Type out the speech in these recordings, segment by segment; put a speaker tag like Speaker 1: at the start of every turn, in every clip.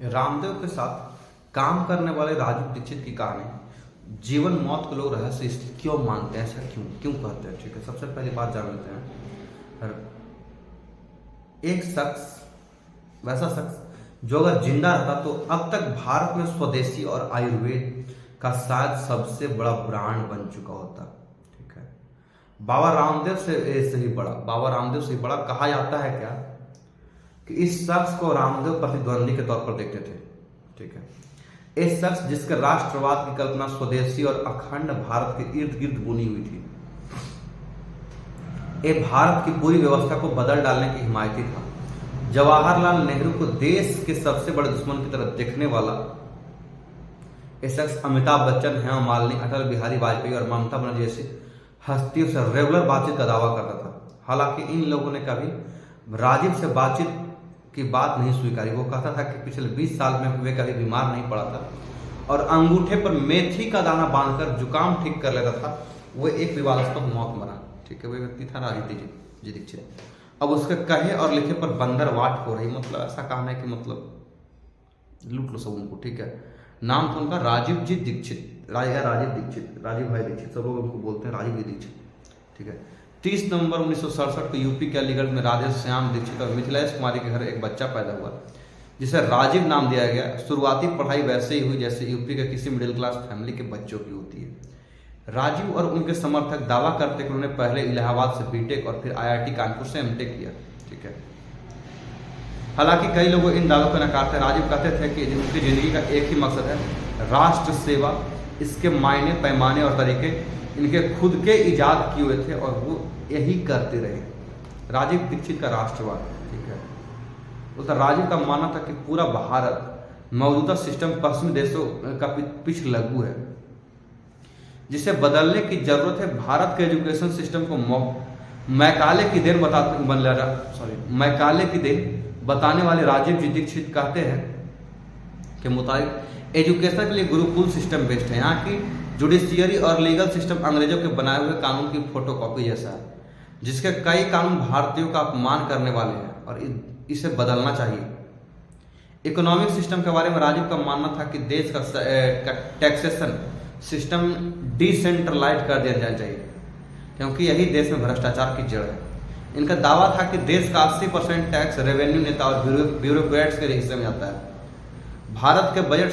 Speaker 1: रामदेव के साथ काम करने वाले राजू दीक्षित की कहानी। जीवन मौत को लोग रहस्य इसलिए क्यों मानते हैं, ऐसा क्यों क्यों कहते हैं? ठीक है, सबसे पहली बात जान लेते हैं। एक शख्स, वैसा शख्स जो अगर जिंदा रहता तो अब तक भारत में स्वदेशी और आयुर्वेद का शायद सबसे बड़ा ब्रांड बन चुका होता। ठीक है, बाबा रामदेव से ही बड़ा, बाबा रामदेव से ही बड़ा कहा जाता है क्या कि इस शख्स को रामदेव प्रतिद्वंदी के तौर पर देखते थे। ठीक है, इस शख्स जिसके राष्ट्रवाद की कल्पना स्वदेशी और अखंड भारत के इर्द गिर्द बुनी हुई थी, ये भारत की पूरी व्यवस्था को बदल डालने की हिमायती था। जवाहरलाल नेहरू को देश के सबसे बड़े दुश्मन की तरफ देखने वाला ये शख्स अमिताभ बच्चन, हेमा मालिनी, अटल बिहारी वाजपेयी और ममता बनर्जी जैसी हस्तियों से रेगुलर बातचीत का दावा करता था। हालांकि इन लोगों ने कभी राजीव से बातचीत की बात नहीं स्वीकारी। वो कहता था कि पिछले 20 साल में वे कभी बीमार नहीं पड़ा था और अंगूठे पर मेथी का दाना बांधकर जुकाम ठीक कर लेता था। वो एक विवादास्पद मौत मरा। ठीक है, वो व्यक्ति था राजीव जी दीक्षित। अब उसके कहे और लिखे पर बंदर वाट हो रही, मतलब ऐसा कहना है कि मतलब लूट लो सब उनको। ठीक है, नाम तो उनका राजीव जी दीक्षित, राजीव दीक्षित, राजीव भाई दीक्षित, सब लोग उनको बोलते हैं राजीव जी दीक्षित। ठीक है, 30 नवंबर 1967 को यूपी के अलीगढ़ में राधे श्याम दीक्षित और मिथिलेश कुमारी के घर एक बच्चा पैदा हुआ जिसे राजीव नाम दिया गया। शुरुआती पढ़ाई वैसे ही हुई जैसे यूपी के किसी मिडिल क्लास फैमिली के बच्चों की होती है। राजीव और उनके समर्थक दावा करते कि उन्होंने पहले इलाहाबाद से बीटेक और फिर आईआईटी कानपुर से एमटेक किया। ठीक है, हालांकि कई लोग इन दावों को नकारते। राजीव कहते थे कि उनकी जिंदगी का एक ही मकसद है, राष्ट्र सेवा। इसके मायने, पैमाने और तरीके इनके खुद के इजाद किए हुए थे और वो यही करते रहे। राजीव दीक्षित का राष्ट्रवाद। ठीक है, तो राजीव का मानना था कि पूरा भारत मौजूदा सिस्टम पश्चिमी देशों का पीछ लघु है जिसे बदलने की जरूरत है। भारत के एजुकेशन सिस्टम को मैकाले की देन बताने वाले राजीव जी दीक्षित कहते हैं कि मुताबिक एजुकेशन के लिए गुरुकुल सिस्टम बेस्ट है। यहाँ की जुडिशियरी और लीगल सिस्टम अंग्रेजों के बनाए हुए कानून की फोटोकॉपी जैसा है जिसके कई कानून भारतीयों का अपमान करने वाले हैं और इसे बदलना चाहिए। इकोनॉमिक सिस्टम के बारे में राजीव का मानना था कि देश का टैक्सेशन सिस्टम डिसेंट्रलाइज कर दिया जाना चाहिए क्योंकि यही देश में भ्रष्टाचार की जड़ है। इनका दावा था कि देश का 80% टैक्स रेवेन्यू नेता और ब्यूरोक्रेट्स के हिस्से में आता है। भारत के बजट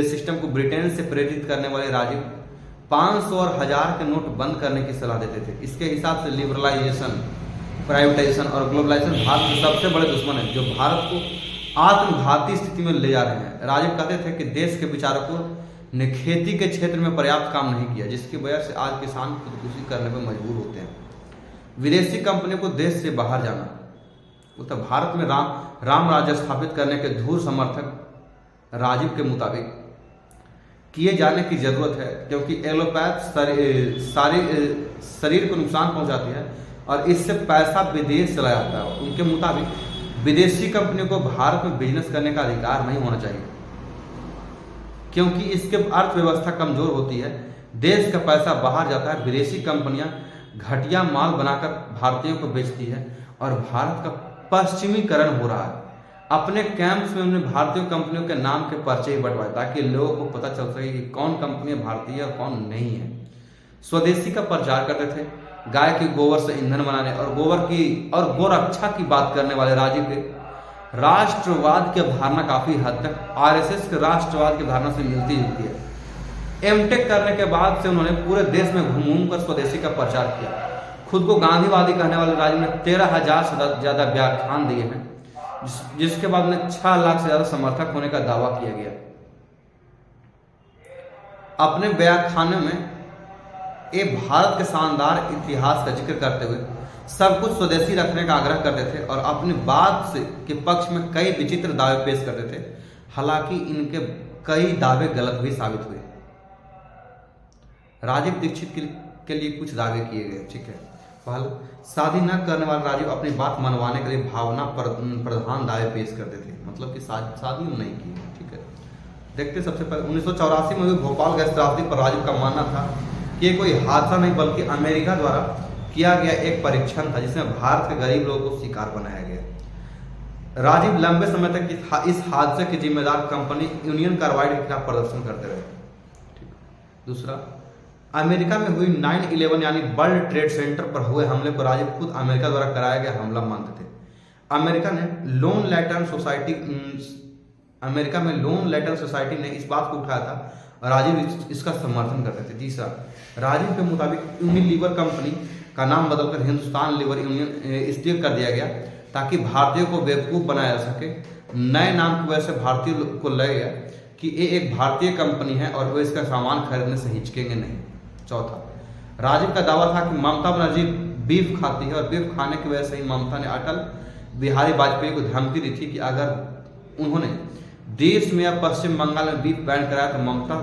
Speaker 1: सिस्टम को ब्रिटेन से प्रेरित करने वाले राजीव 500 और 1000 के नोट बंद करने की सलाह देते थे। इसके हिसाब से लिबरलाइजेशन, प्राइवेटाइजेशन और ग्लोबलाइजेशन भारत के सबसे बड़े दुश्मन है जो भारत को आत्मघाती स्थिति में ले जा रहे हैं। राजीव कहते थे कि देश के विचारकों ने खेती के क्षेत्र में पर्याप्त काम नहीं किया जिसकी वजह से आज किसान खुदकुशी करने पर मजबूर होते हैं। विदेशी कंपनियों को देश से बाहर जाना, उत्तर भारत में राम राज्य स्थापित करने के धूर समर्थक राजीव के मुताबिक किए जाने की जरूरत है क्योंकि एलोपैथ शरीर को नुकसान पहुंचाती है और इससे पैसा विदेश चला जाता है। उनके मुताबिक विदेशी कंपनियों को भारत में बिजनेस करने का अधिकार नहीं होना चाहिए क्योंकि इसके अर्थव्यवस्था कमजोर होती है। देश का पैसा बाहर जाता है, विदेशी कंपनियां घटिया माल बनाकर भारतीयों को बेचती है और भारत का पश्चिमीकरण हो रहा है। अपने कैंप्स में उन्होंने भारतीय कंपनियों के नाम के पर्चे ही बंटवाए ताकि लोगों को पता चल सके कि कौन कंपनी भारतीय और कौन नहीं है। स्वदेशी का प्रचार करते थे। गाय के गोबर से ईंधन बनाने और गोरक्षा की बात करने वाले राजीव के राष्ट्रवाद की अवधारणा काफी हद तक आरएसएस के राष्ट्रवाद की धारणा से मिलती जुलती है। एमटेक करने के बाद से उन्होंने पूरे देश में घूम कर स्वदेशी का प्रचार किया। खुद को गांधीवादी कहने वाले राजीव ने 13,000 से ज्यादा व्याख्यान दिए हैं जिसके बाद उन्हें 6 लाख से ज्यादा समर्थक होने का दावा किया गया। अपने व्याख्यानों में ये भारत के शानदार इतिहास का जिक्र करते हुए सब कुछ स्वदेशी रखने का आग्रह करते थे और अपनी बात से के पक्ष में कई विचित्र दावे पेश करते थे। हालांकि इनके कई दावे गलत भी साबित हुए। राजीव दीक्षित के लिए कुछ दावे किए गए। ठीक है, पहले शादी न करने वाले राजीव अपनी बात मनवाने के लिए भावना प्रधान दावे पेश करते थे, मतलब कि शादी नहीं की। ठीक है, देखते सबसे पहले 1984 में हुई भोपाल गैस त्रासदी पर राजीव का मानना था कि ये कोई हादसा नहीं बल्कि अमेरिका द्वारा किया गया एक परीक्षण था जिसमें भारत के गरीब लोगों को शिकार बनाया गया। राजीव लंबे समय तक इस हादसे के जिम्मेदार कंपनी यूनियन कार्बाइड के खिलाफ प्रदर्शन करते रहे। दूसरा, अमेरिका में हुई 9/11 यानी वर्ल्ड ट्रेड सेंटर पर हुए हमले को राजीव खुद अमेरिका द्वारा कराया गया हमला मानते थे। अमेरिका में लोन लेटर सोसाइटी ने इस बात को उठाया था और राजीव इसका समर्थन करते थे। तीसरा, राजीव के मुताबिक यूनिलीवर कंपनी का नाम बदलकर हिंदुस्तान लीवर यूनियन इसलिए कर दिया गया ताकि भारतीयों को बेवकूफ़ बनाया जा सके। नए नाम की वजह से भारतीयों को लगेगा कि ये एक भारतीय कंपनी है और वो इसका सामान खरीदने से हिचकेंगे नहीं। चौथा, राजीव का दावा था कि ममता बनर्जी बीफ खाती है और बीफ खाने की वजह से ही ममता ने अटल बिहारी वाजपेयी को धमकी दी थी कि अगर उन्होंने देश में या पश्चिम बंगाल में बीफ बैन कराया तो ममता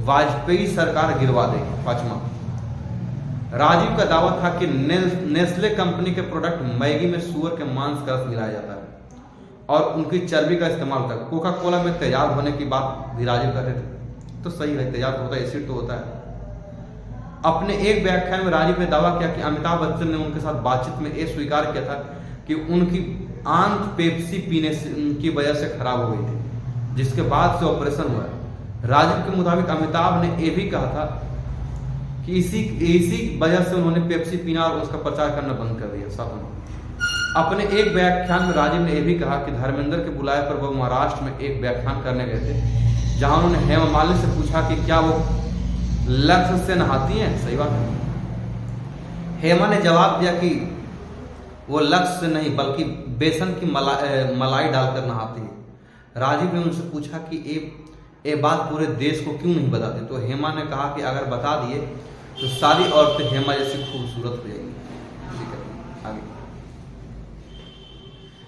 Speaker 1: वाजपेयी सरकार गिरवा देगी। पांचवा, राजीव का दावा था कि नेस्ले कंपनी के प्रोडक्ट मैगी में सुअर के मांस का रस मिलाया जाता है और उनकी चर्बी का इस्तेमाल होता है। कोका कोला में तेजाब होने की बात भी राजीव कहते थे, तो सही है, तेजाब होता है, एसिड तो होता है। अपने एक व्याख्यान में राजीव ने दावा किया कि अमिताभ बच्चन ने उनके साथ बातचीत में यह स्वीकार किया था कि उनकी आंत पेप्सी पीने की वजह से खराब हो गई थी, जिसके बाद से ऑपरेशन हुआ। राजीव के मुताबिक अमिताभ ने यह भी कहा था कि इसी वजह से उन्होंने पेप्सी पीना और उसका प्रचार करना बंद कर दिया। सातवां, अपने एक व्याख्यान में राजीव ने यह भी कहा कि धर्मेंद्र के बुलाए पर वो महाराष्ट्र में एक व्याख्यान करने गए थे, जहां उन्होंने हेमा मालिनी से पूछा कि क्या वो लक्ष्य से नहाती हैं। सही बात है। हेमा ने जवाब दिया कि वो लक्ष्य से नहीं बल्कि बेसन की मलाई डालकर नहाती है। राजीव ने उनसे पूछा कि ये बात पूरे देश को क्यों नहीं बताते, तो हेमा ने कहा कि अगर बता दिए तो सारी औरतें हेमा जैसी खूबसूरत हो जाएंगी। ठीक है, आगे।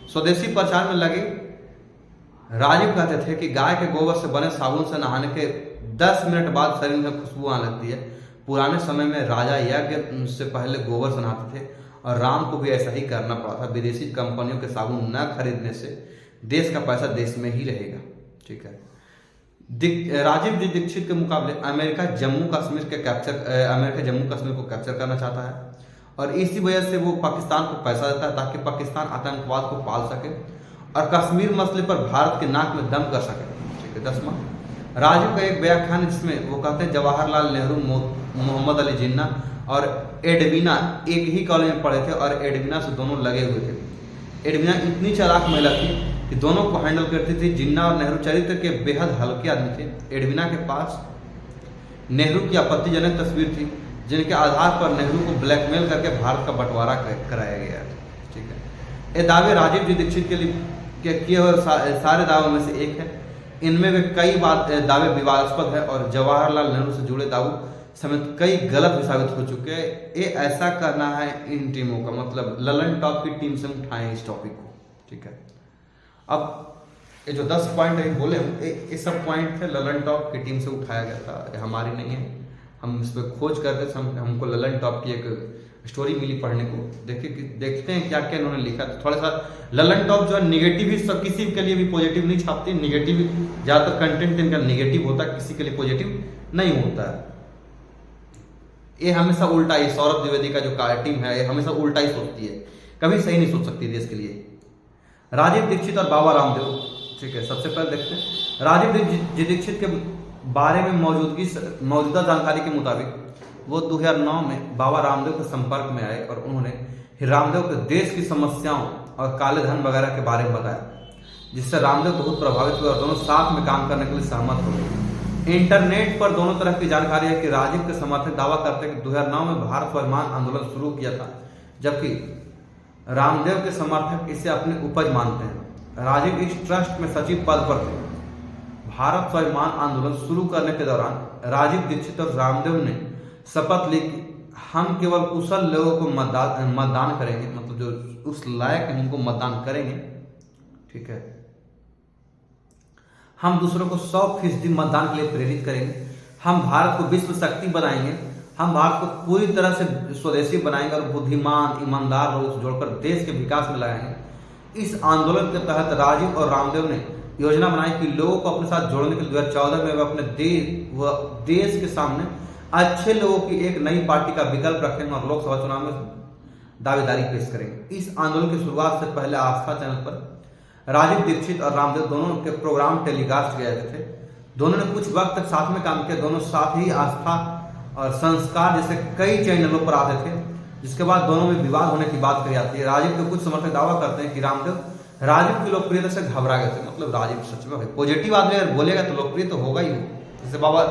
Speaker 1: स्वदेशी प्रचार में लगे राजीव कहते थे कि गाय के गोबर से बने साबुन से नहाने के 10 मिनट बाद शरीर में खुशबू आने लगती है। पुराने समय में राजा यज्ञ से पहले गोबर से नहाते थे और राम को भी ऐसा ही करना पड़ा था। विदेशी कंपनियों के साबुन न खरीदने से देश का पैसा देश में ही रहेगा। ठीक है। राजीव जी दीक्षित के मुकाबले अमेरिका जम्मू कश्मीर को कैप्चर करना चाहता है और इसी वजह से वो पाकिस्तान को पैसा देता है ताकि पाकिस्तान आतंकवाद को पाल सके और कश्मीर मसले पर भारत के नाक में दम कर सके। ठीक है। 10वां, राजीव का एक व्याख्यान है जिसमें वो कहते हैं जवाहरलाल नेहरू, मोहम्मद अली जिन्ना और एडवीना एक ही कॉलेज में पढ़े थे और एडवीना से दोनों लगे हुए थे। एडवीना इतनी चालाक महिला थी कि दोनों को हैंडल करती थी। जिन्ना और नेहरू चरित्र के बेहद हल्के आदमी थे। एडवीना के पास नेहरू की आपत्तिजनक तस्वीर थी जिनके आधार पर नेहरू को ब्लैकमेल करके भारत का बंटवारा कराया गया। ठीक है। ये दावे राजीव जी दीक्षित के लिए किए हुए सारे दावों में से एक है। इनमें वे कई दावे विवादास्पद है और जवाहरलाल नेहरू से जुड़े दावों समेत कई गलत भी साबित हो चुके हैं। ये ऐसा करना है इन टीमों का, मतलब ललन टॉप की टीम से उठाएं इस टॉपिक को। ठीक है। अब ये जो 10 पॉइंट है बोले हम, ये सब पॉइंट थे ललन टॉप की टीम से उठाया गया था, ये हमारी नहीं है। हम इस पर खोज करते थे, हमको ललन टॉप की एक स्टोरी मिली पढ़ने को। देखते हैं क्या क्या इन्होंने लिखा। थोड़ा सा ललन टॉप जो है निगेटिव ही सब, किसी के लिए भी पॉजिटिव नहीं छापती। निगेटिव ज़्यादातर कंटेंट इनका निगेटिव होता है, किसी के लिए पॉजिटिव नहीं होता है। ये हमेशा उल्टा ही, सौरभ द्विवेदी का जो टीम है ये हमेशा उल्टा ही सोचती है, कभी सही नहीं सोच सकती देश के लिए। राजीव दीक्षित और बाबा रामदेव। ठीक है। सबसे पहले देखते हैं राजीव जी दीक्षित के बारे में मौजूदा जानकारी के मुताबिक वो 2009 में बाबा रामदेव के संपर्क में आए और उन्होंने रामदेव के देश की समस्याओं और काले धन वगैरह के बारे में बताया, जिससे रामदेव बहुत प्रभावित हुए और दोनों साथ में काम करने के लिए सहमत हो गए। इंटरनेट पर दोनों तरह की जानकारी है कि राजीव के समर्थक दावा करते हैं कि 2009 में भारत स्वाभिमान आंदोलन शुरू किया था, जबकि रामदेव के समर्थक इसे अपनी उपज मानते हैं। राजीव इस ट्रस्ट में सचिव पद पर थे। भारत स्वाभिमान आंदोलन शुरू करने के दौरान राजीव दीक्षित और रामदेव ने शपथ ली कि हम केवल कुशल लोगों को मतदान करेंगे, मतलब जो उस लायक है उनको मतदान करेंगे। ठीक है। हम दूसरों को 100% मतदान के लिए प्रेरित करेंगे। हम भारत को विश्व शक्ति बनाएंगे। हम भारत को पूरी तरह से स्वदेशी बनाएंगे और बुद्धिमान ईमानदार लोगों से जोड़कर देश के विकास में लगाएंगे। इस आंदोलन के तहत राजीव और रामदेव ने योजना बनाई कि लोगों को अपने साथ जोड़ने के लिए 2014 में वे अपने देश के सामने अच्छे लोगों की एक नई पार्टी का विकल्प रखेंगे और लोकसभा चुनाव में दावेदारी पेश करेंगे। इस आंदोलन की शुरुआत से पहले आस्था चैनल पर राजीव दीक्षित और रामदेव दोनों के प्रोग्राम टेलीकास्ट किए जाते थे। दोनों ने कुछ वक्त तक साथ में काम किया। दोनों साथ ही आस्था और संस्कार जैसे कई चैनलों पर आते थे, जिसके बाद दोनों में विवाद होने की बात कही जाती है। राजीव के कुछ समर्थक दावा करते हैं कि रामदेव राजीव की लोकप्रियता से घबरा गए थे। मतलब राजीव सच में भाई पॉजिटिव आदमी अगर बोलेगा तो लोकप्रिय तो होगा ही हो। जैसे बाबा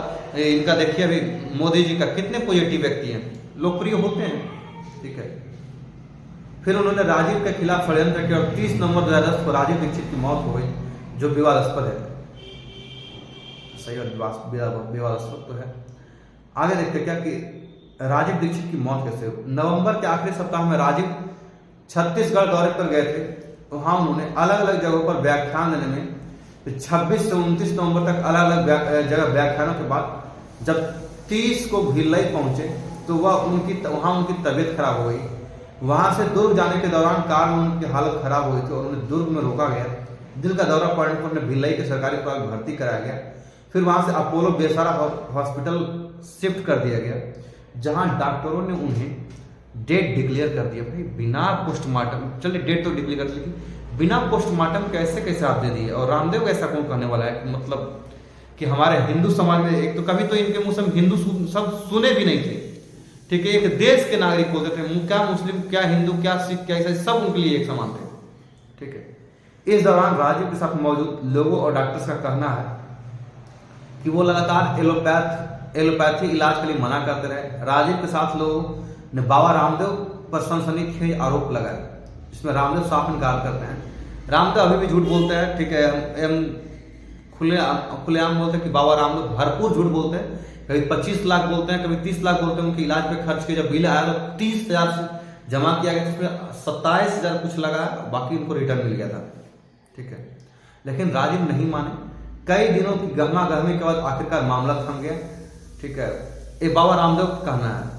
Speaker 1: इनका देखिए अभी मोदी जी का, कितने पॉजिटिव व्यक्ति हैं, लोकप्रिय होते हैं, ठीक है। फिर उन्होंने राजीव के खिलाफ षड्यंत्र किया और 30 नवंबर 2010 को राजीव दीक्षित की मौत हो गई, जो विवादास्पद है। सही और विवादास्पद तो है। आगे देखते क्या कि राजीव दीक्षित की मौत कैसे हुई। नवंबर के आखिरी सप्ताह में राजीव छत्तीसगढ़ दौरे पर गए थे। वहां उन्होंने अलग अलग जगहों पर व्याख्यान देने में 26 से 29 नवंबर तक अलग अलग जगह व्याख्यानों के बाद जब 30 को भिलाई पहुंचे तो वहां उनकी तबीयत खराब हो गई। वहां से दुर्ग जाने के दौरान कार में उनकी हालत खराब हो गई थी और उन्हें दुर्ग में रोका गया। दिल का दौरा पड़ने पर उन्हें भिलाई के सरकारी अस्पताल भर्ती कराया गया। फिर वहां से अपोलो बेसारा हॉस्पिटल शिफ्ट कर दिया गया, जहां डॉक्टरों ने उन्हें डेट डिक्लेयर कर दिया। भाई बिना पोस्टमार्टम, चलिए डेट तो डिक्लेयर कर दी, बिना पोस्टमार्टम कैसे आप दे दिए। और रामदेव ऐसा कौन कहने वाला है, मतलब कि हमारे हिंदू समाज में एक तो कभी तो इनके मुंह से हिंदू सब सुने भी नहीं थे, ठीक है। एक देश के नागरिक बोलते थे, क्या मुस्लिम क्या हिंदू क्या सिख क्या ईसाई सब उनके लिए एक समान थे, ठीक है। इस दौरान राजीव के साथ मौजूद लोगों और डॉक्टर्स का कहना है कि वो लगातार एलोपैथी इलाज के लिए मना करते रहे। राजीव के साथ लोगों ने बाबा रामदेव पर सनसनीखेज आरोप लगाए, जिसमें रामदेव साफ इनकार करते हैं। रामदेव अभी भी झूठ बोलते हैं, ठीक है, खुलेआम बोलते हैं कि बाबा रामदेव भरपूर झूठ बोलते हैं। कभी 25 लाख बोलते हैं, कभी 30 लाख बोलते हैं उनके इलाज पे खर्च के। जब बिल आया तो 30,000 जमा किया गया, जिसमें 27,000 कुछ लगा, बाकी उनको रिटर्न मिल गया था, ठीक है। लेकिन राजीव नहीं माने। कई दिनों की गहमा गहमी के बाद आखिरकार मामला थम गया, ठीक है। ये बाबा रामदेव का कहना है।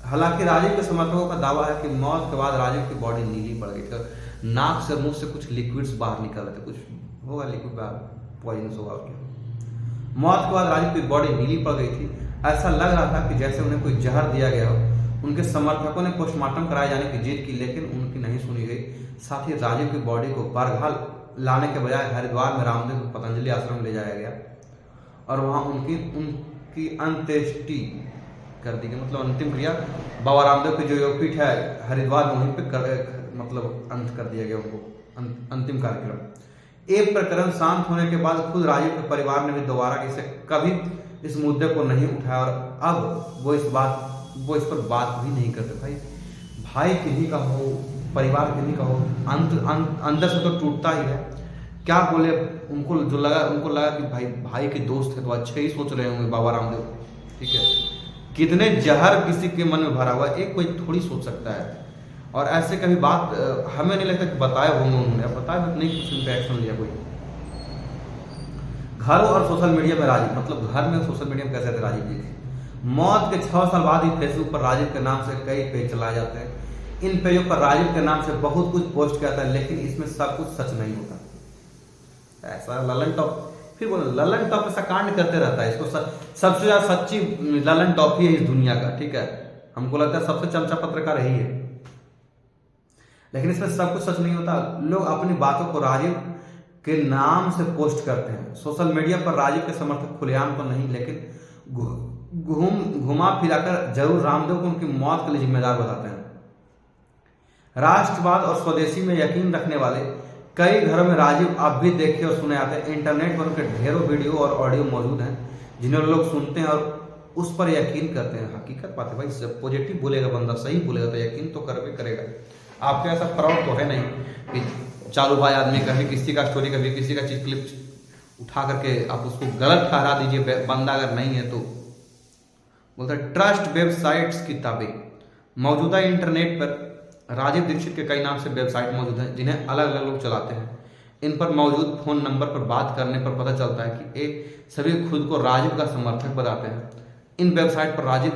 Speaker 1: हालांकि राजीव के समर्थकों का दावा है कि मौत के बाद राजीव की बॉडी नीली पड़ गई थी। नाक से मुंह से कुछ लिक्विड्स बाहर निकल रहे थे, कुछ होगा लिक्विड पॉइजनस होगा उसके। मौत के बाद राजीव की बॉडी नीली पड़ गई थी। ऐसा लग रहा था कि जैसे उन्हें कोई जहर दिया गया हो। उनके समर्थकों ने पोस्टमार्टम कराए जाने की जिद की, लेकिन उनकी नहीं सुनी गई। साथ ही राजीव की बॉडी को बरघाल लाने के बजाय हरिद्वार में रामदेव को पतंजलि आश्रम ले जाया गया और वहां उनकी अंत्येष्टि कर दी गई। मतलब अंतिम क्रिया बाबा रामदेव की जो योगपीठ है हरिद्वार में, वहीं पे मतलब अंत कर दिया गया उनको, अंतिम कार्यक्रम। एक प्रकरण शांत होने के बाद खुद राजीव के परिवार ने भी दोबारा कभी इस मुद्दे को नहीं उठाया और अब वो इस पर बात भी नहीं करते। भाई किन्हीं का हो, परिवार किन्हीं का हो, अंदर से तो टूटता ही है। क्या बोले, उनको लगा कि भाई के दोस्त है तो अच्छे ही सोच रहे होंगे बाबा रामदेव, ठीक है। कितने जहर किसी के मन में भरा हुआ है, एक कोई थोड़ी सोच सकता है। और ऐसे कभी बात हमें नहीं लगता कि बताए होंगे उन्होंने, बताया नहीं, कुछ उन पर एक्शन लिया कोई। घर और सोशल मीडिया में राजीव, मतलब घर में सोशल मीडिया में कैसे थे राजीव जी। मौत के 6 साल बाद ही फेसबुक पर राजीव के नाम से कई पेज चलाए जाते हैं। इन पेजों पर राजीव के नाम से बहुत कुछ पोस्ट किया जाता है, लेकिन इसमें सब कुछ सच नहीं होता। ऐसा ललन टॉप, फिर बोलो ललन टॉप ऐसा कांड करते रहता है। इसको सबसे ज्यादा सच्ची ललन टॉप ही है इस दुनिया का, ठीक है। हमको लगता है सबसे चमचा पत्रकार यही है, लेकिन इसमें सब कुछ सच नहीं होता। लोग अपनी बातों को राजीव के नाम से पोस्ट करते हैं। सोशल मीडिया पर राजीव के समर्थक खुलेआम तो नहीं, लेकिन घुमा फिराकर जरूर रामदेव को उनकी मौत के लिए जिम्मेदार बताते हैं। राष्ट्रवाद और स्वदेशी में यकीन रखने वाले कई घरों में राजीव अब भी देखे और सुने जाते हैं। इंटरनेट पर उनके ढेरों वीडियो और ऑडियो मौजूद हैं, जिन्हें लोग सुनते हैं और उस पर यकीन करते हैं। हकीकत बात है भाई, सब पॉजिटिव बोलेगा बंदा, सही बोलेगा तो यकीन तो करवे करेगा। आपके ऐसा फ्रॉड तो है नहीं कि चालू भाई आदमी कभी किसी का स्टोरी, कभी किसी का चीज क्लिप उठा करके आप उसको गलत ठहरा दीजिए। बंदा अगर नहीं है तो बोलता है। ट्रस्ट वेबसाइट्स की किताबें, मौजूदा इंटरनेट पर राजीव दीक्षित के कई नाम से वेबसाइट मौजूद हैं, जिन्हें अलग अलग लोग चलाते हैं। इन पर मौजूद फोन नंबर पर बात करने पर पता चलता है कि ये सभी खुद को राजीव का समर्थक बताते हैं। इन वेबसाइट पर राजीव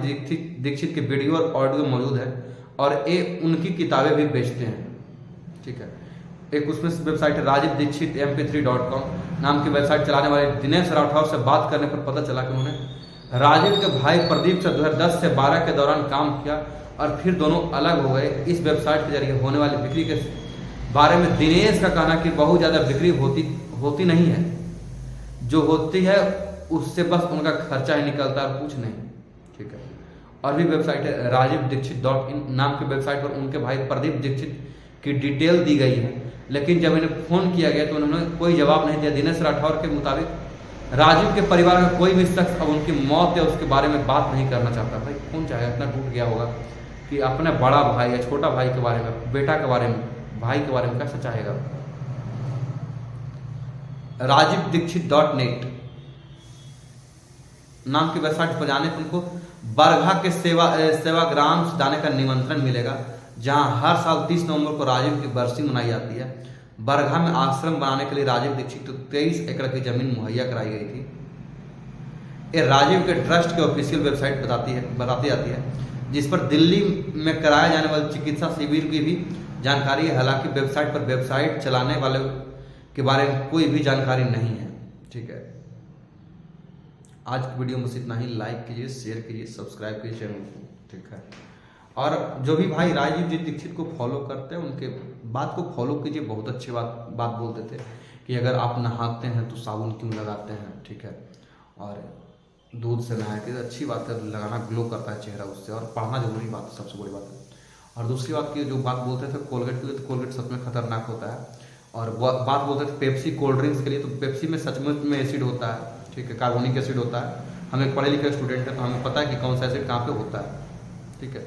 Speaker 1: दीक्षित के वीडियो और ऑडियो मौजूद है और ये उनकी किताबें भी बेचते हैं, ठीक है। एक उसमें वेबसाइट है राजीव दीक्षित mp3.com नाम की वेबसाइट चलाने वाले दिनेश राठौर से बात करने पर पता चला कि उन्होंने राजीव के भाई प्रदीप से 2010 से 12 के दौरान काम किया और फिर दोनों अलग हो गए। इस वेबसाइट के जरिए होने वाली बिक्री के बारे में दिनेश का कहना कि बहुत ज़्यादा बिक्री होती नहीं है, जो होती है उससे बस उनका खर्चा ही निकलता है और कुछ नहीं। ठीक है। और भी वेबसाइट है rajivdixit.in नाम की वेबसाइट पर उनके भाई प्रदीप दीक्षित की डिटेल दी गई है, लेकिन जब इन्हें फ़ोन किया गया तो उन्होंने कोई जवाब नहीं दिया। दिनेश राठौर के मुताबिक राजीव के परिवार का कोई भी शख्स अब उनकी मौत या उसके बारे में बात नहीं करना चाहता। भाई कौन चाहे, इतना टूट गया होगा कि अपने बड़ा भाई या छोटा भाई के बारे में, बेटा के बारे में, भाई के बारे में कैसे चाहेगा। rajivdixit.net नाम की वेबसाइट पर जाने पर उनको बरघा के सेवाग्राम से जाने का निमंत्रण मिलेगा, जहां हर साल 30 नवंबर को राजीव की बरसी मनाई जाती है। बरघा में आश्रम बनाने के लिए राजीव दीक्षित को 23 एकड़ की जमीन मुहैया कराई गई थी। ये राजीव के ट्रस्ट की ऑफिशियल वेबसाइट बताती जाती है, जिस पर दिल्ली में कराए जाने वाले चिकित्सा शिविर की भी जानकारी है। हालांकि वेबसाइट पर वेबसाइट चलाने वाले के बारे में कोई भी जानकारी नहीं है। ठीक है, आज की वीडियो में बस इतना ही। लाइक कीजिए, शेयर कीजिए, सब्सक्राइब कीजिए चैनल को। ठीक है, और जो भी भाई राजीव जी दीक्षित को फॉलो करते हैं उनके बात को फॉलो कीजिए। बहुत अच्छी बात बोलते थे कि अगर आप नहाते हैं तो साबुन क्यों लगाते हैं। ठीक है, और दूध से नहाए के अच्छी बात है, लगाना ग्लो करता है चेहरा उससे, और पढ़ना जरूरी बात है, सबसे बड़ी बात है। और दूसरी बात की जो बात बोलते थे कोलगेट के लिए, तो कोलगेट सच में खतरनाक होता है। और बात बोलते थे पेप्सी कोल्ड ड्रिंक्स के लिए, तो पेप्सी में सचमुच में एसिड होता है। ठीक है, कार्बोनिक एसिड होता है। हम एक पढ़े लिखे स्टूडेंट हैं तो हमें पता है कि कौन सा एसिड कहाँ पे होता है। ठीक है,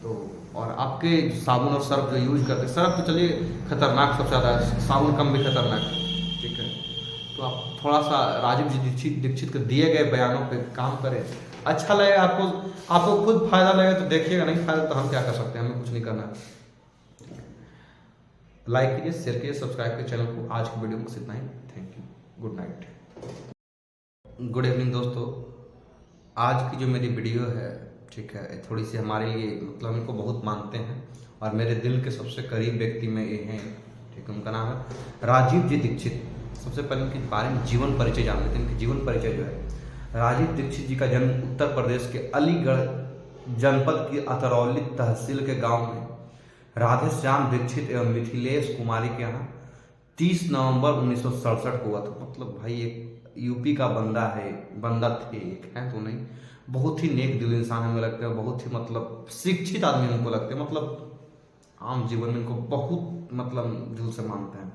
Speaker 1: तो और आपके साबुन और सर्फ जो यूज करते हैं, सर्फ तो चलिए खतरनाक सबसे ज़्यादा है, साबुन कम भी खतरनाक है। ठीक है, तो आप थोड़ा सा राजीव जी दीक्षित के दिए गए बयानों पे काम करें। अच्छा लगेगा आपको खुद फायदा लगेगा तो देखिएगा, नहीं फायदा तो हम क्या कर सकते हैं, हमें कुछ नहीं करना। लाइक कीजिए, शेयर कीजिए, सब्सक्राइब कीजिए चैनल को। आज की वीडियो में बस इतना ही। Thank you, good night, good evening दोस्तों। आज की जो मेरी वीडियो है, ठीक है, थोड़ी सी हमारे लिए मतलब इनको बहुत मानते हैं और मेरे दिल के सबसे करीब व्यक्ति में ये हैं। ठीक है, उनका नाम है राजीव जी दीक्षित। सबसे पहले उनके बारे में जीवन परिचय जान लेते हैं। इनकी जीवन परिचय जो है, राजीव दीक्षित जी का जन्म उत्तर प्रदेश के अलीगढ़ जनपद की अतरौली तहसील के गांव में राधे श्याम दीक्षित एवं मिथिलेश कुमारी के यहाँ 30 नवंबर 1967 को हुआ था। मतलब भाई एक यूपी का बंदा थे, एक है तो नहीं, बहुत ही नेक दिल इंसान हमें लगता है, बहुत ही मतलब शिक्षित आदमी हमको लगते हैं। मतलब आम जीवन में इनको बहुत मतलब दिल से मानते हैं।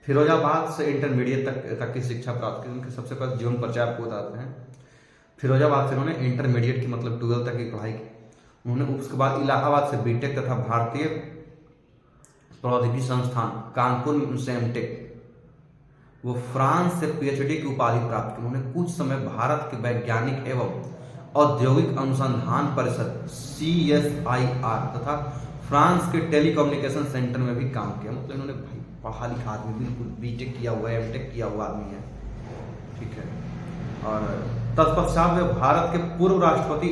Speaker 1: फिरोजाबाद से इंटरमीडिएट तक की शिक्षा प्राप्त की। उनके सबसे पहले जीवन परिचय आपको बताते हैं। फिरोजाबाद से उन्होंने इंटरमीडिएट की मतलब 12 तक की पढ़ाई की। उन्होंने उसके बाद इलाहाबाद से बीटेक तथा भारतीय प्रौद्योगिकी संस्थान कानपुर से एमटेक, वो फ्रांस से पीएचडी की उपाधि प्राप्त की। उन्होंने कुछ समय भारत के वैज्ञानिक एवं औद्योगिक अनुसंधान परिषद CSIR तथा फ्रांस के टेलीकम्युनिकेशन सेंटर में भी काम किया। मतलब इन्होंने भाई पढ़ा लिखा आदमी, बिल्कुल बीटेक किया हुआ है, एमटेक किया हुआ आदमी है। ठीक है, और तत्पश्चात वे भारत के पूर्व राष्ट्रपति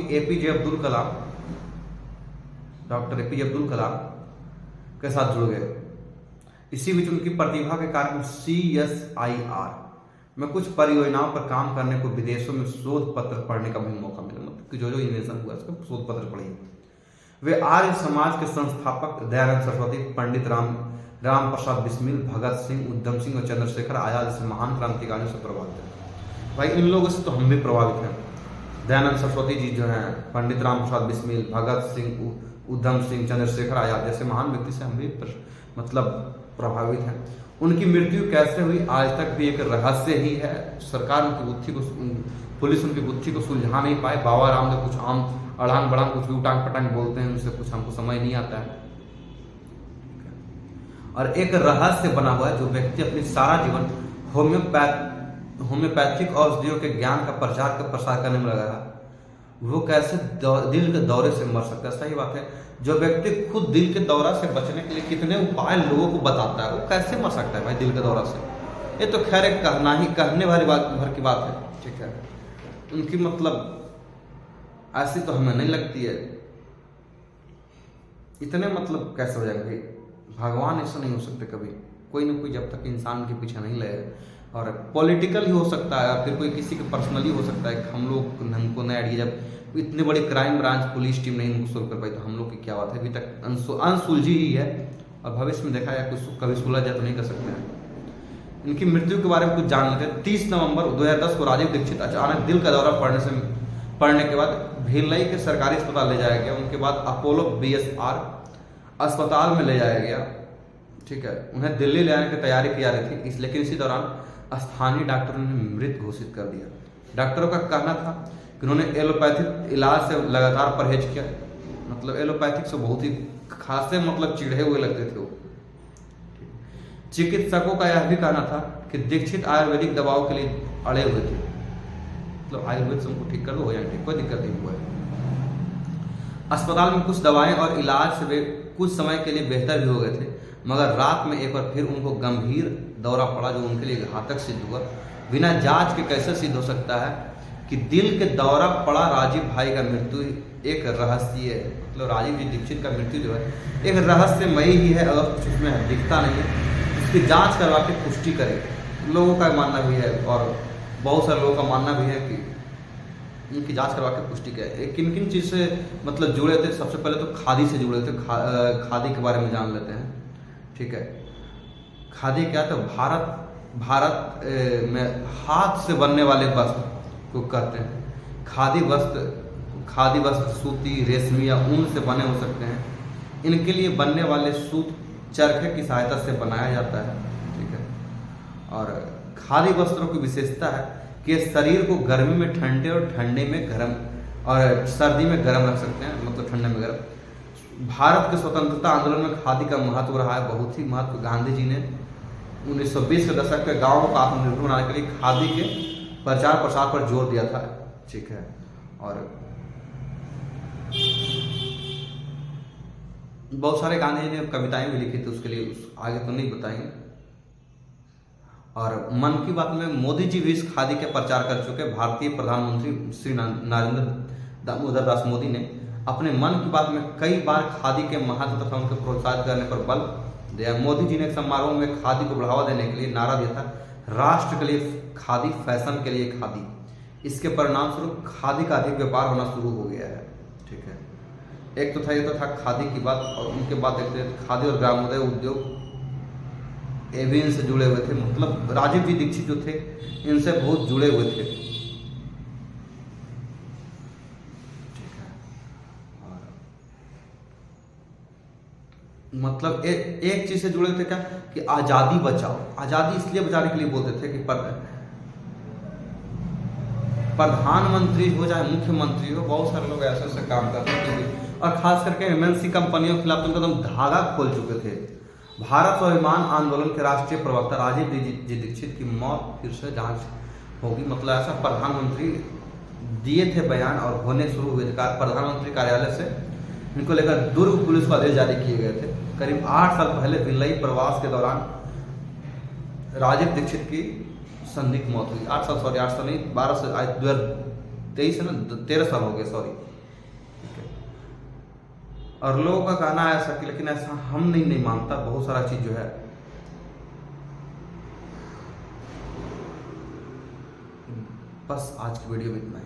Speaker 1: डॉक्टर एपीजे अब्दुल कलाम के साथ जुड़ गए। इसी बीच उनकी प्रतिभा के कारण CSIR में कुछ परियोजनाओं पर काम करने को विदेशों में शोध पत्र पढ़ने का भी मौका मिला। मतलब कि जो इन्वेंशन हुआ उसका शोध पत्र पढ़िए। वे आर्य समाज के संस्थापक दयानंद सरस्वती, पंडित राम प्रसाद बिस्मिल, भगत सिंह, उधम सिंह और चंद्रशेखर आजाद जैसे महान क्रांतिकारियों से प्रभावित थे। भाई इन लोगों से तो हम भी प्रभावित हैं। दयानंद सरस्वती जी जो हैं, पंडित राम प्रसाद बिस्मिल, भगत सिंह, उधम सिंह, चंद्रशेखर आजाद जैसे महान व्यक्ति से हम भी मतलब प्रभावित हैं। उनकी मृत्यु कैसे हुई आज तक भी एक रहस्य ही है। सरकार उनकी बुद्धि को, पुलिस उनकी बुद्धि को सुलझा नहीं पाए। बाबा रामदेव कुछ आम अड़ांग बड़ांग कुछ भी उटांग पटांग बोलते हैं, उनसे कुछ हमको समझ नहीं आता है। और एक रहस्य बना हुआ है, जो व्यक्ति अपनी सारा जीवन होम्योपैथिक औषधियों के ज्ञान का प्रसार करने में लगा, वो कैसे दिल के दौरे से मर सकता है। सही बात है, जो व्यक्ति खुद दिल के दौरा से बचने के लिए कितने उपाय लोगों को बताता है, वो कैसे मर सकता है भाई दिल के दौरा से। ये तो खैर एक कहने वाली बात भर की बात है। ठीक है, उनकी मतलब ऐसी तो हमें नहीं लगती है। इतने मतलब कैसे हो जाएंगे, भगवान ऐसा नहीं हो सकते कभी। कोई ना कोई जब तक इंसान के पीछे नहीं लगे, और पॉलिटिकल ही हो सकता है, फिर कोई किसी के पर्सनली हो सकता है। हम लोग हमको नया आइडिया, जब इतनी बड़ी क्राइम ब्रांच पुलिस टीम नहीं इनको सोल्व कर पाई तो हम लोग की क्या बात है। अभी तक अनसुलझी ही है और भविष्य में देखा जाए कुछ कभी सुलझ जाए तो नहीं कर सकते हैं। इनकी मृत्यु के बारे में कुछ जान लेते हैं। 30 नवंबर 2010 को राजीव दीक्षित अचानक दिल का दौरा पड़ने के बाद भिलाई के सरकारी अस्पताल ले जाया गया। उनके बाद अपोलो BSR अस्पताल में ले जाया गया। ठीक है, उन्हें दिल्ली ले आने की तैयारी की जा रही थी, लेकिन इसी दौरान स्थानीय डॉक्टरों ने मृत घोषित कर दिया। डॉक्टरों का कहना था कि उन्होंने एलोपैथिक इलाज से लगातार परहेज किया, मतलब एलोपैथिक से बहुत ही खासे मतलब चिढ़े हुए लगते थे वो। चिकित्सकों का यह भी कहना था कि दीक्षित आयुर्वेदिक दवाओं के लिए अड़े हुए थे, मतलब आयुर्वेद से उनको ठीक कर दो हो जाए, ठीक, कोई दिक्कत नहीं हुआ है। अस्पताल में कुछ दवाएं और इलाज से वे कुछ समय के लिए बेहतर भी हो गए थे, मगर रात में एक बार फिर उनको गंभीर दौरा पड़ा जो उनके लिए घातक सिद्ध हुआ। बिना जांच के कैसे सिद्ध हो सकता है कि दिल के दौरा पड़ा राजीव भाई का मृत्यु एक रहस्य है, मतलब राजीव जी दीक्षित का मृत्यु जो है एक रहस्यमयी ही है, अगर कुछ उसमें दिखता नहीं है उसकी जांच करवा के पुष्टि करें। लोगों का मानना भी है और बहुत सारे लोगों का मानना भी है कि इनकी जांच करवा के पुष्टि करें। किन किन चीज़ से मतलब जुड़े थे, सबसे पहले तो खादी से जुड़े थे। खादी के बारे में जान लेते हैं। ठीक है, खादी क्या था? भारत में हाथ से बनने वाले वस्त्र को कहते हैं खादी वस्त्र सूती, रेशमी या ऊन से बने हो सकते हैं। इनके लिए बनने वाले सूत चरखे की सहायता से बनाया जाता है। ठीक है, और खादी वस्त्रों की विशेषता है कि शरीर को गर्मी में ठंडे और ठंडे में गर्म और सर्दी में गर्म रख सकते हैं, मतलब ठंडे में गर्म। भारत के स्वतंत्रता आंदोलन में खादी का महत्व रहा है, बहुत ही महत्व। गांधी जी ने 1920 के दशक के गाँव को आत्मनिर्भर बनाने के लिए खादी के प्रचार प्रसार पर जोर दिया था। ठीक है, और बहुत सारे गांधी जी ने कविताएं भी लिखी थी, उसके लिए आगे तो नहीं बताएंगे। और मन की बात में मोदी जी भी इस खादी के प्रचार कर चुके। भारतीय प्रधानमंत्री श्री नरेंद्र दामोदर दास मोदी ने अपने मन की बात में कई बार खादी के महत्व तथा उनको प्रोत्साहित करने पर बल दिया। मोदी जी ने एक समारोह में खादी को बढ़ावा देने के लिए नारा दिया था, राष्ट्र के लिए खादी, फैशन के लिए खादी। इसके परिणाम स्वरूप खादी का अधिक व्यापार होना शुरू हो गया है। ठीक है, एक तो था ये तो था खादी की बात, और उनके बाद देखते हैं खादी और ग्रामोदय उद्योग ये भी इनसे जुड़े हुए थे। मतलब राजीव जी दीक्षित जो थे इनसे बहुत जुड़े हुए थे। ठीक है, और मतलब एक चीज से जुड़े थे क्या कि आजादी बचाओ। आजादी इसलिए बचाने के लिए बोलते थे कि प्रधानमंत्री हो चाहे मुख्यमंत्री हो, बहुत सारे लोग ऐसे ऐसे काम करते थे और खास करके MNC कंपनियों के खिलाफ तो एकदम धागा खोल चुके थे। भारत स्वाभिमान आंदोलन के राष्ट्रीय प्रवक्ता राजीव जी दीक्षित की मौत फिर से जांच होगी, मतलब ऐसा प्रधानमंत्री दिए थे बयान और होने शुरू हुए थे। प्रधानमंत्री कार्यालय से इनको लेकर दुर्ग पुलिस को आदेश जारी किए गए थे। करीब 8 साल पहले भिलाई प्रवास के दौरान राजीव दीक्षित की संदिग्ध मौत हुई। 8 साल नहीं, 12 से 2023 है ना, 13 साल हो गए, सॉरी। और लोगों का कहना है ऐसा कि, लेकिन ऐसा हम नहीं मानता। बहुत सारा चीज जो है बस आज की वीडियो में इतना ही।